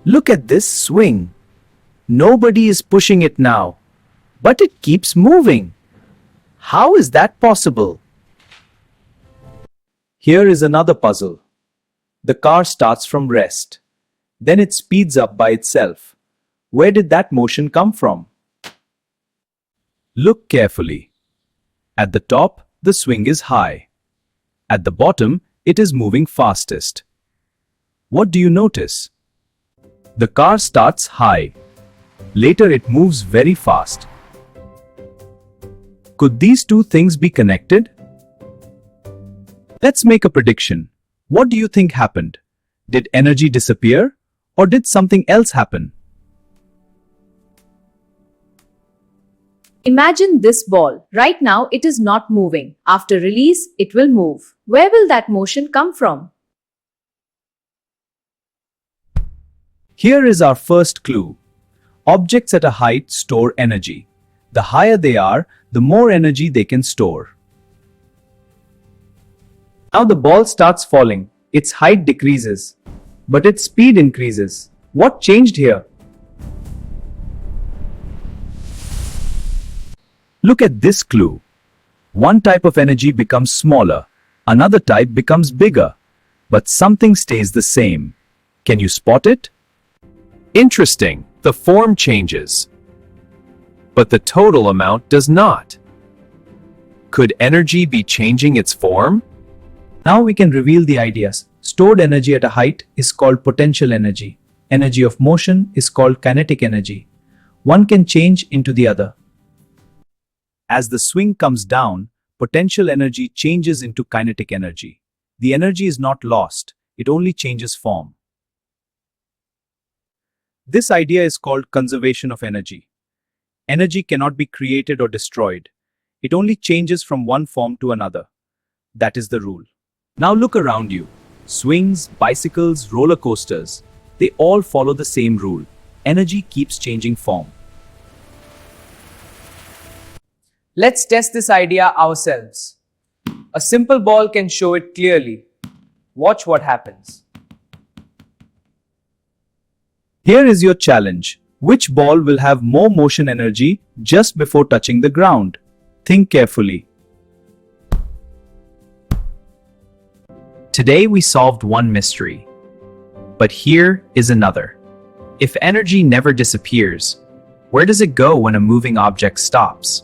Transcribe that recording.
Look at this swing. Nobody is pushing it now, but it keeps moving. How is that possible? Here is another puzzle. The car starts from rest. Then it speeds up by itself. Where did that motion come from? Look carefully. At the top, the swing is high. At the bottom, it is moving fastest. What do you notice? The car starts high. Later it moves very fast. Could these two things be connected? Let's make a prediction. What do you think happened? Did energy disappear, or did something else happen? Imagine this ball. Right now it is not moving. After release, it will move. Where will that motion come from? Here is our first clue. Objects at a height store energy. The higher they are, the more energy they can store. Now the ball starts falling. Its height decreases, but its speed increases. What changed here? Look at this clue. One type of energy becomes smaller, another type becomes bigger, but something stays the same. Can you spot it? Interesting. The form changes, but the total amount does not. Could energy be changing its form? Now we can reveal the ideas. Stored energy at a height is called potential energy. Energy of motion is called kinetic energy. One can change into the other. As the swing comes down, potential energy changes into kinetic energy. The energy is not lost, it only changes form. This idea is called conservation of energy. Energy cannot be created or destroyed. It only changes from one form to another. That is the rule. Now look around you. Swings, bicycles, roller coasters, they all follow the same rule. Energy keeps changing form. Let's test this idea ourselves. A simple ball can show it clearly. Watch what happens. Here is your challenge. Which ball will have more motion energy just before touching the ground? Think carefully. Today we solved one mystery. But here is another. If energy never disappears, where does it go when a moving object stops?